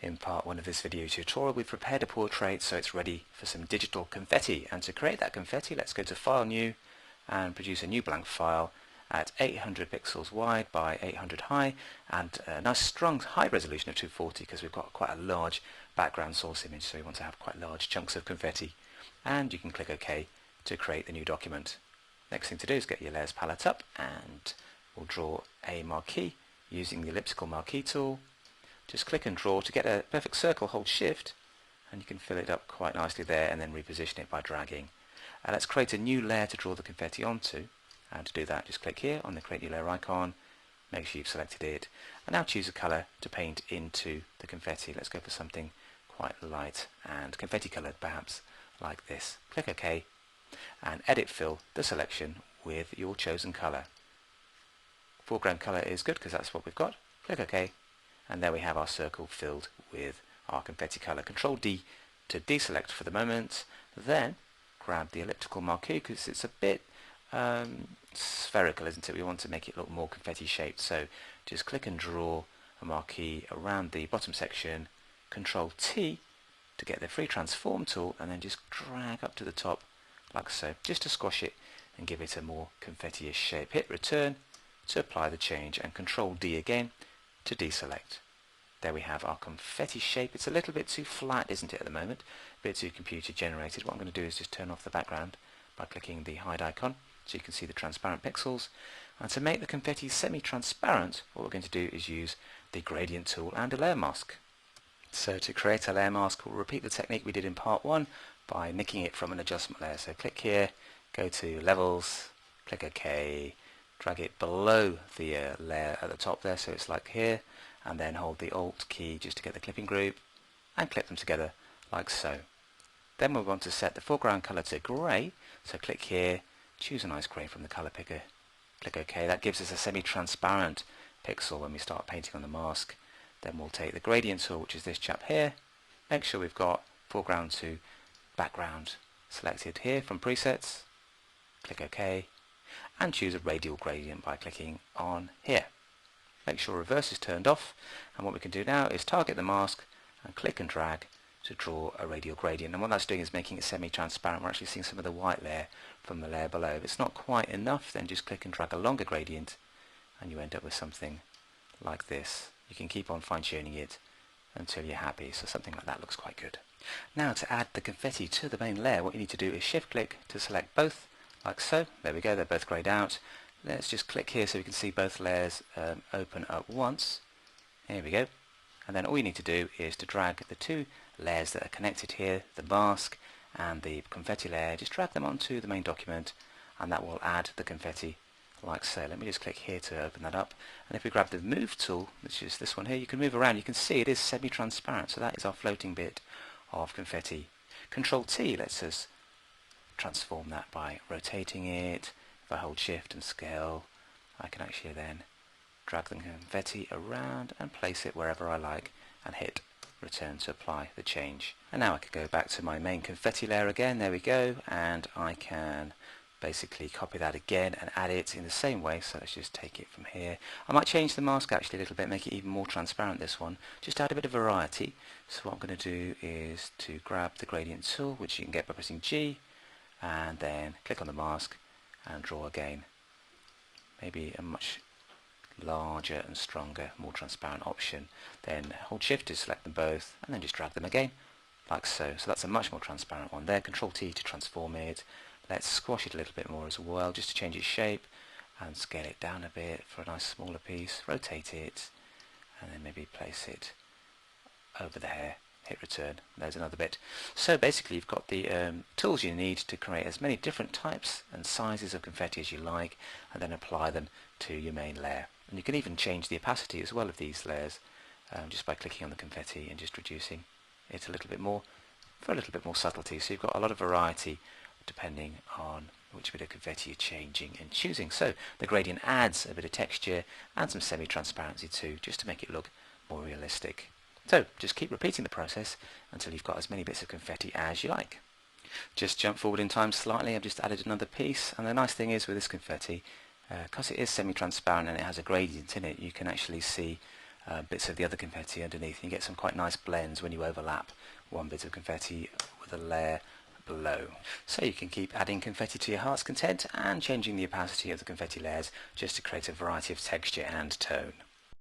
In part 1 of this video tutorial, we've prepared a portrait so it's ready for some digital confetti. And to create that confetti, let's go to File, New, and produce a new blank file at 800 pixels wide by 800 high, and a nice strong high resolution of 240 because we've got quite a large background source image, so we want to have quite large chunks of confetti. And you can click OK to create the new document. Next thing to do is get your layers palette up, and we'll draw a marquee using the elliptical marquee tool. Just click and draw. To get a perfect circle, hold shift and you can fill it up quite nicely there, and then reposition it by dragging. Let's create a new layer to draw the confetti onto, and to do that just click here on the create new layer icon, make sure you've selected it, and now choose a colour to paint into the confetti. Let's go for something quite light and confetti coloured, perhaps like this. Click OK and edit fill the selection with your chosen colour. Foreground colour is good because that's what we've got. Click OK, and there we have our circle filled with our confetti colour. Control D to deselect for the moment, then grab the elliptical marquee because it's a bit spherical, isn't it? We want to make it look more confetti shaped, so just click and draw a marquee around the bottom section. Control T to get the free transform tool, and then just drag up to the top like so, just to squash it and give it a more confetti-ish shape. Hit return to apply the change, and Control D again to deselect. There we have our confetti shape. It's a little bit too flat, isn't it, at the moment? A bit too computer generated. What I'm going to do is just turn off the background by clicking the hide icon so you can see the transparent pixels. And to make the confetti semi-transparent, what we're going to do is use the gradient tool and a layer mask. So to create a layer mask, we'll repeat the technique we did in part 1 by nicking it from an adjustment layer. So click here, go to levels, click OK, drag it below the layer at the top there, so it's like here, and then hold the Alt key just to get the clipping group and clip them together like so. Then we want to set the foreground colour to grey, so click here, choose a nice grey from the colour picker, click OK. That gives us a semi-transparent pixel when we start painting on the mask. Then we'll take the gradient tool, which is this chap here, make sure we've got foreground to background selected here from presets, click OK, and choose a radial gradient by clicking on here. Make sure reverse is turned off, and what we can do now is target the mask and click and drag to draw a radial gradient. And what that's doing is making it semi-transparent. We're actually seeing some of the white layer from the layer below. If it's not quite enough, then just click and drag a longer gradient and you end up with something like this. You can keep on fine-tuning it until you're happy, so something like that looks quite good. Now to add the confetti to the main layer, what you need to do is shift click to select both, like so. There we go, they're both grayed out. Let's just click here so we can see both layers open up once. Here we go. And then all you need to do is to drag the two layers that are connected here, the mask and the confetti layer, just drag them onto the main document, and that will add the confetti like so. Let me just click here to open that up, and if we grab the move tool, which is this one here, you can move around. You can see it is semi-transparent, so that is our floating bit of confetti. Control T lets us transform that by rotating it. If I hold shift and scale, I can actually then drag the confetti around and place it wherever I like, and hit return to apply the change. And now I can go back to my main confetti layer again. There we go, and I can basically copy that again and add it in the same way. So let's just take it from here. I might change the mask actually a little bit, make it even more transparent, this one, just add a bit of variety. So what I'm going to do is to grab the gradient tool, which you can get by pressing G, and then click on the mask and draw again. Maybe a much larger and stronger, more transparent option. Then hold shift to select them both, and then just drag them again like so. So that's a much more transparent one there. Control T to transform it. Let's squash it a little bit more as well, just to change its shape, and scale it down a bit for a nice smaller piece. Rotate it, and then maybe place it over the hair. Hit return. There's another bit. So basically you've got the tools you need to create as many different types and sizes of confetti as you like, and then apply them to your main layer. And you can even change the opacity as well of these layers just by clicking on the confetti and just reducing it a little bit more for a little bit more subtlety. So you've got a lot of variety depending on which bit of confetti you're changing and choosing. So the gradient adds a bit of texture and some semi-transparency too, just to make it look more realistic. So just keep repeating the process until you've got as many bits of confetti as you like. Just jump forward in time slightly. I've just added another piece, and the nice thing is with this confetti, because it is semi-transparent and it has a gradient in it, you can actually see bits of the other confetti underneath. You get some quite nice blends when you overlap one bit of confetti with a layer below. So you can keep adding confetti to your heart's content and changing the opacity of the confetti layers just to create a variety of texture and tone.